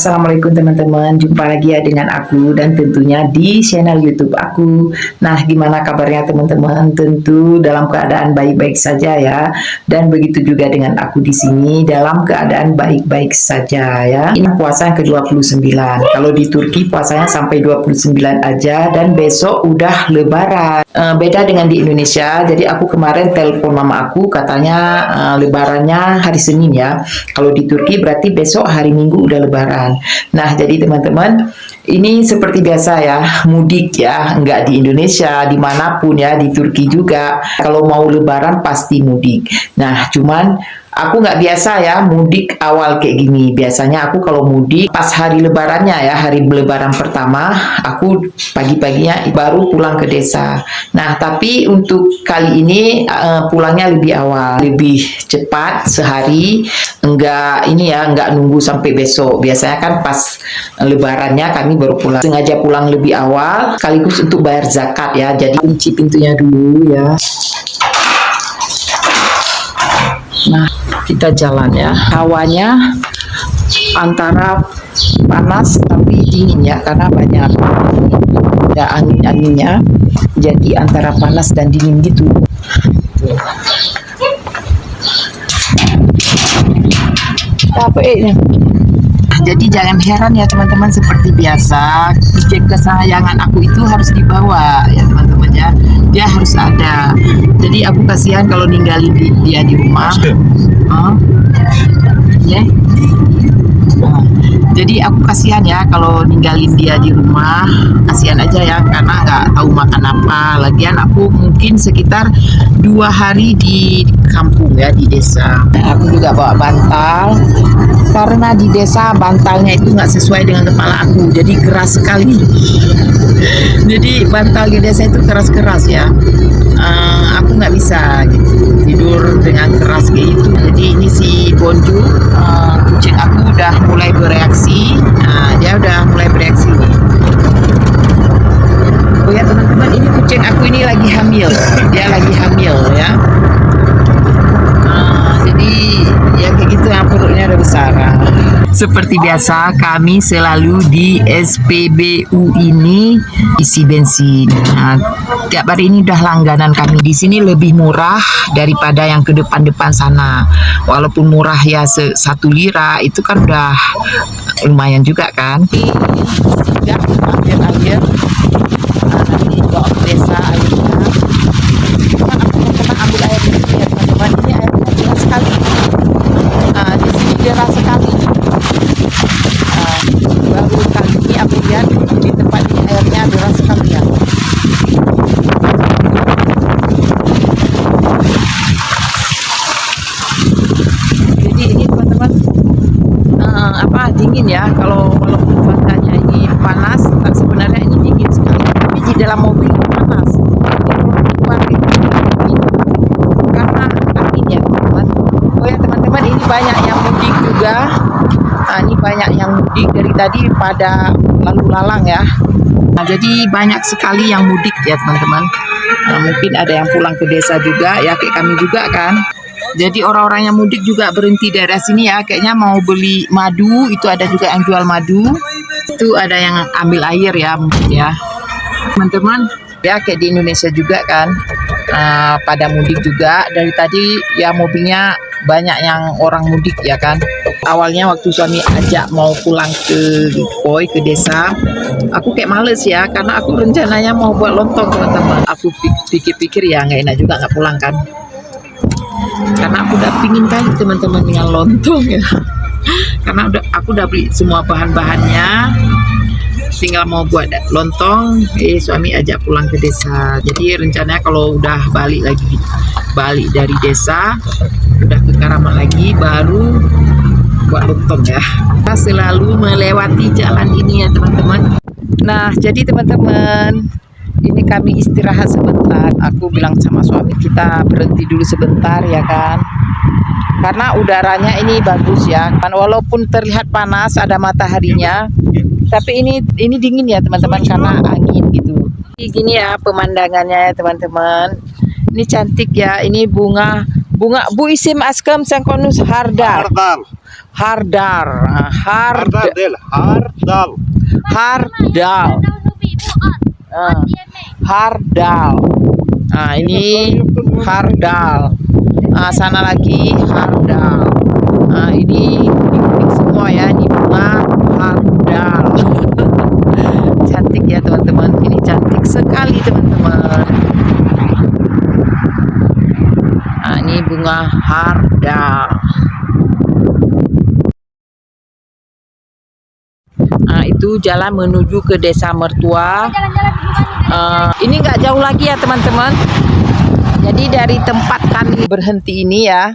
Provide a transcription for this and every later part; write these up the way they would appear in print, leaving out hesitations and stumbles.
Assalamualaikum teman-teman, jumpa lagi ya dengan aku dan tentunya di channel YouTube aku. Nah, gimana kabarnya teman-teman? Tentu dalam keadaan baik-baik saja ya. Dan begitu juga dengan aku di sini dalam keadaan baik-baik saja ya. Ini puasa yang ke-29. Kalau di Turki puasanya sampai 29 aja dan besok udah lebaran. Beda dengan di Indonesia. Jadi aku kemarin telepon mama aku katanya lebarannya hari Senin ya. Kalau di Turki berarti besok hari Minggu udah lebaran. Nah, jadi teman-teman, ini seperti biasa ya, mudik ya, nggak di Indonesia, dimanapun ya, di Turki juga. Kalau mau lebaran pasti mudik. Nah, cuman aku nggak biasa ya mudik awal kayak gini. Biasanya aku kalau mudik pas hari lebarannya ya, hari lebaran pertama, aku pagi-paginya baru pulang ke desa. Nah, tapi untuk kali ini pulangnya lebih awal, lebih cepat sehari, enggak ini ya, enggak nunggu sampai besok. Biasanya kan pas lebarannya kami baru pulang. Sengaja pulang lebih awal, sekaligus untuk bayar zakat ya. Jadi kunci pintunya dulu ya. Nah, kita jalan ya. Hawanya antara panas tapi dingin ya, karena banyak ada angin-anginnya. Jadi antara panas dan dingin gitu. Capeknya. Jadi jangan heran ya teman-teman, seperti biasa kucing kesayangan aku itu harus dibawa ya teman-teman ya. Dia harus ada. Jadi aku kasihan kalau ninggalin dia di rumah. Ya. Jadi aku kasihan ya kalau ninggalin dia di rumah, kasihan aja ya karena nggak tahu makan apa. Lagian aku mungkin sekitar 2 hari di kampung ya, di desa. Aku juga bawa bantal karena di desa bantalnya itu nggak sesuai dengan kepala aku, jadi keras sekali. Jadi bantal di desa itu keras-keras ya. Aku nggak bisa gitu tidur dengan keras kayak gitu. Jadi ini si Bonju, kucing aku udah mulai bereaksi. Nah, dia udah mulai bereaksi nih. Oh ya teman-teman, ini kucing aku ini lagi hamil. Dia lagi hamil ya. Jadi ya kayak gitu ya, perutnya udah besar. Seperti biasa kami selalu di SPBU ini isi bensin. Nah, tiap hari ini udah langganan kami di sini, lebih murah daripada yang ke depan-depan sana. Walaupun murah ya 1 lira, itu kan udah lumayan juga kan. Tidak ambil air, nanti bawa ke desa airnya. Cuman aku pernah ambil air di sini ya teman-teman, ini airnya deras sekali. Di sini deras sekali. Baru kali ini aku lihat di tempat ini airnya deras sekali ya. Jadi ini teman-teman dingin ya. Kalau walaupun cuacanya ini panas, sebenarnya ini dingin sekali. Tapi di dalam mobil panas. Karena angin ya teman-teman. Oh ya teman-teman, ini banyak yang mudik juga. Ini banyak yang mudik dari tadi pada lalu lalang ya. Nah, jadi banyak sekali yang mudik ya teman-teman. Mungkin ada yang pulang ke desa juga ya, kayak kami juga kan. Jadi orang-orang yang mudik juga berhenti daerah sini ya. Kayaknya mau beli madu, itu ada juga yang jual madu. Itu ada yang ambil air ya mungkin ya. Teman-teman, ya kayak di Indonesia juga kan. Pada mudik juga. Dari tadi ya mobilnya banyak yang orang mudik ya kan. Awalnya waktu suami ajak mau pulang ke Lipoi, ke desa, aku kayak males ya, karena aku rencananya mau buat lontong teman-teman. Aku pikir-pikir ya nggak enak juga nggak pulang kan, karena aku udah pingin kali teman-teman dengan lontong ya. Karena aku udah beli semua bahan-bahannya, tinggal mau buat lontong. Suami ajak pulang ke desa. Jadi rencananya kalau udah balik dari desa, udah ke Karaman lagi, baru buat lontong ya. Kita selalu melewati jalan ini ya teman-teman. Nah, jadi teman-teman, ini kami istirahat sebentar. Aku bilang sama suami kita berhenti dulu sebentar ya kan, karena udaranya ini bagus ya kan, walaupun terlihat panas ada mataharinya, tapi ini dingin ya teman-teman karena angin gitu. Gini ya pemandangannya ya teman-teman. Ini cantik ya, ini bunga Bu isim askam sengkonus hardal. Hardar. Hardal. Hardal. Hardal. Nah, ini hardal. Sana lagi hardal. Ini kuning semua ya, ini bunga hardal. Cantik ya teman-teman, ini cantik sekali teman-teman. Ini bunga hardal. Itu jalan menuju ke desa mertua. Ini nggak jauh lagi ya teman-teman. Jadi dari tempat kami berhenti ini ya,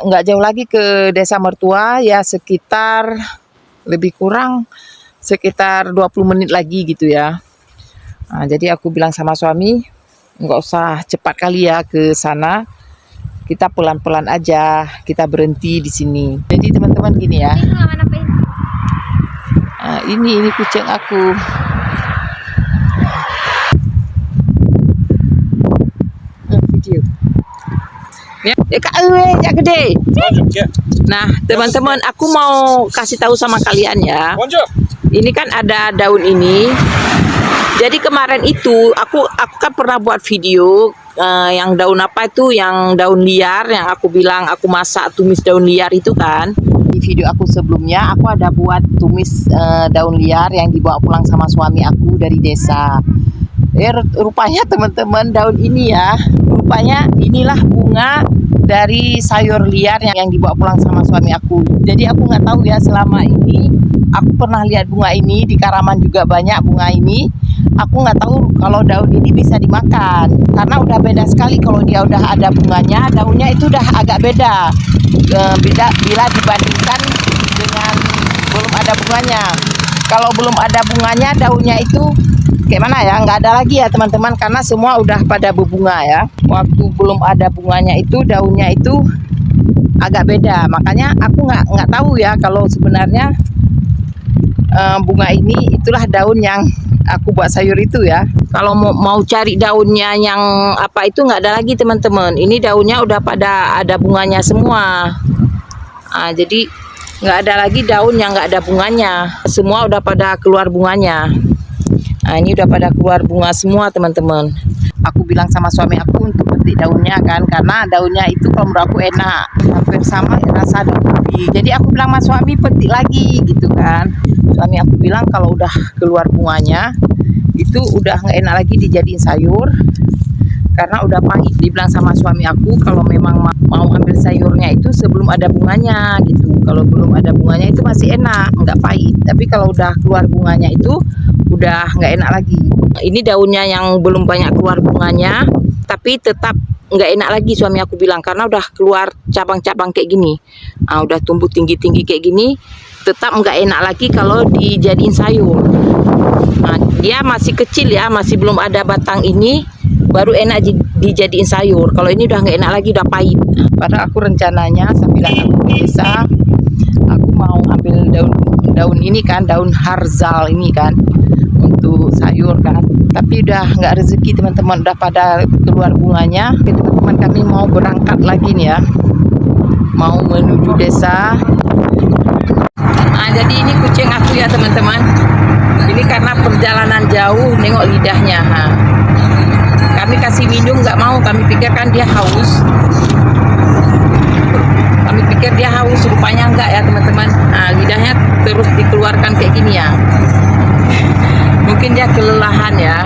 nggak jauh lagi ke desa mertua ya, sekitar lebih kurang sekitar 20 menit lagi gitu ya. Jadi aku bilang sama suami, nggak usah cepat kali ya ke sana, kita pelan-pelan aja, kita berhenti di sini. Jadi teman-teman gini ya, ini kucing aku. Video. Ya, jak gede. Nah, teman-teman, aku mau kasih tahu sama kalian ya. Ini kan ada daun ini. Jadi kemarin itu aku kan pernah buat video yang daun apa itu, yang daun liar, yang aku bilang aku masak tumis daun liar itu kan. Di video aku sebelumnya aku ada buat tumis daun liar yang dibawa pulang sama suami aku dari desa. Rupanya teman-teman, daun ini ya, rupanya inilah bunga dari sayur liar yang dibawa pulang sama suami aku. Jadi aku nggak tahu ya, selama ini aku pernah lihat bunga ini di Karaman juga banyak bunga ini. Aku nggak tahu kalau daun ini bisa dimakan, karena udah beda sekali kalau dia udah ada bunganya. Daunnya itu udah agak beda, beda bila dibandingkan dengan belum ada bunganya. Kalau belum ada bunganya, daunnya itu kayak mana ya, nggak ada lagi ya teman-teman, karena semua udah pada berbunga ya. Waktu belum ada bunganya itu daunnya itu agak beda, makanya aku nggak tahu ya kalau sebenarnya bunga ini itulah daun yang aku buat sayur itu ya. Kalau mau cari daunnya yang apa itu nggak ada lagi teman-teman, ini daunnya udah pada ada bunganya semua. Jadi nggak ada lagi daun yang nggak ada bunganya, semua udah pada keluar bunganya. Ini udah pada keluar bunga semua teman-teman. Aku bilang sama suami aku untuk petik daunnya kan, karena daunnya itu kalau menurut aku enak, hampir sama rasa daun ubi. Jadi aku bilang sama suami petik lagi gitu kan. Suami aku bilang kalau udah keluar bunganya itu udah nggak enak lagi dijadiin sayur, karena udah pahit. Dibilang sama suami aku kalau memang mau ambil sayurnya itu sebelum ada bunganya gitu. Kalau belum ada bunganya itu masih enak, nggak pahit. Tapi kalau udah keluar bunganya itu udah nggak enak lagi. Ini daunnya yang belum banyak keluar bunganya, tapi tetap nggak enak lagi suami aku bilang, karena udah keluar cabang-cabang kayak gini. Udah tumbuh tinggi-tinggi kayak gini, tetap nggak enak lagi kalau dijadiin sayur. Dia masih kecil ya, masih belum ada batang ini, baru enak dijadiin sayur. Kalau ini udah nggak enak lagi, udah pahit. Padahal aku rencananya sambil aku desa, aku mau ambil daun ini kan, daun harzal ini kan, untuk sayur kan. Tapi udah nggak rezeki teman-teman, udah pada keluar bunganya. Teman-teman, kami mau berangkat lagi nih ya, mau menuju desa. Jadi ini kucing aku ya teman-teman. Ini karena perjalanan jauh, nengok lidahnya. Kami kasih minum nggak mau, kami pikir kan dia haus. Kami pikir dia haus, rupanya enggak ya teman-teman. Lidahnya terus dikeluarkan kayak gini ya. Mungkin dia kelelahan ya.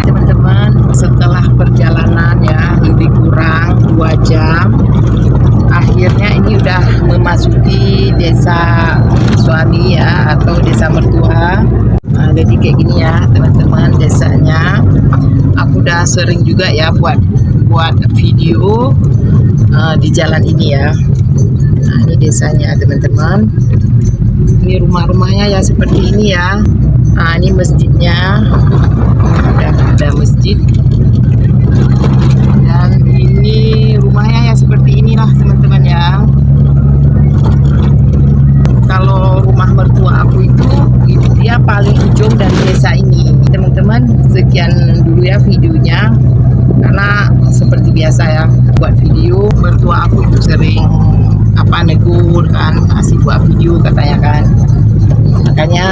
Teman-teman, setelah perjalanan ya lebih kurang 2 jam, akhirnya ini udah memasuki desa suami ya, atau desa mertua. Jadi kayak gini ya teman-teman desanya. Aku udah sering juga ya buat video di jalan ini ya. Ini desanya teman-teman. Ini rumah-rumahnya ya seperti ini ya. Ini masjidnya, udah ada masjid. Dan ini rumahnya ya seperti inilah teman-teman ya. Kalau rumah mertua aku itu dia paling ujung dari desa ini teman-teman. Sekian dulu ya videonya, karena sering negur kan, masih buat video katanya kan. Makanya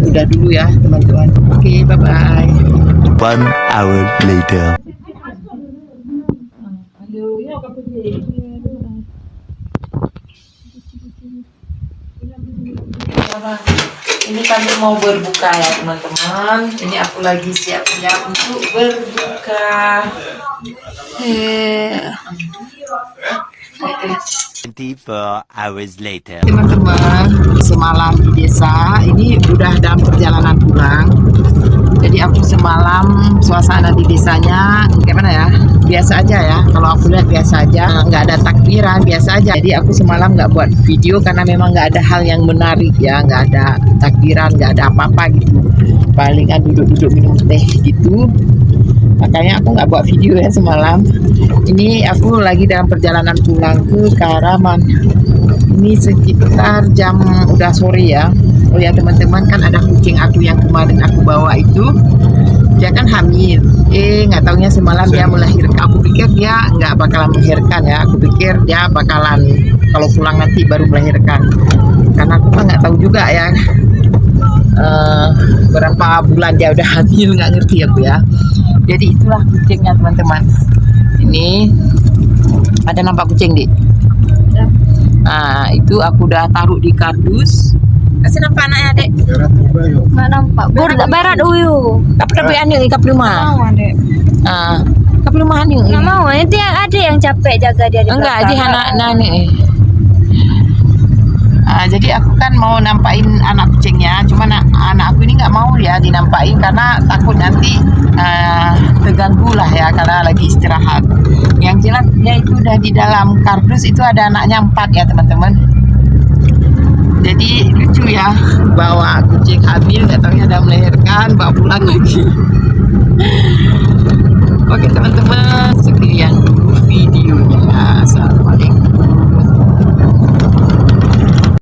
udah dulu ya teman-teman. Oke, bye bye. 1 hour later. Ini kami mau berbuka ya teman-teman. Ini aku lagi siap-siap untuk berbuka. 24 hours later. Teman-teman, semalam di desa ini udah dalam perjalanan pulang. Jadi aku semalam suasana di desanya gimana ya? Biasa aja ya. Kalau aku lihat biasa aja, nggak ada takbiran, biasa aja. Jadi aku semalam nggak buat video karena memang nggak ada hal yang menarik ya, nggak ada takbiran, nggak ada apa-apa gitu. Palingan duduk-duduk minum teh gitu. Makanya aku nggak buat video ya semalam. Ini aku lagi dalam perjalanan pulang ke Karaman. Ini sekitar jam udah sore ya. Oh ya teman-teman, kan ada kucing aku yang kemarin aku bawa itu, dia kan hamil. Nggak taunya semalam dia melahirkan. Aku pikir dia nggak bakalan melahirkan ya. Aku pikir dia bakalan kalau pulang nanti baru melahirkan. Karena aku kan nggak tahu juga ya berapa bulan dia udah hamil, nggak ngerti aku ya. Jadi itulah kucingnya teman-teman. Ini ada nampak kucing dik. Nah itu aku udah taruh di kardus. Kasih nampak anaknya dek. Nggak nampak. Berat uyu. Kapal anu kapal Mau dek. Ah, kapal rumah anu. Nggak mau. Itu yang ada yang capek jaga dia di Enggak, belakang. di anak nani. Jadi aku kan mau nampain anak kucingnya, cuma anak aku ini nggak mau ya dinampain karena takut nanti terganggu lah ya karena lagi istirahat. Yang jelas dia itu udah di dalam kardus itu ada anaknya 4 ya teman-teman. Jadi lucu ya, bawa kucing hamil nggak taunya udah melahirkan, bawa pulang lagi. Oke teman-teman, sekian dulu videonya. Assalamualaikum.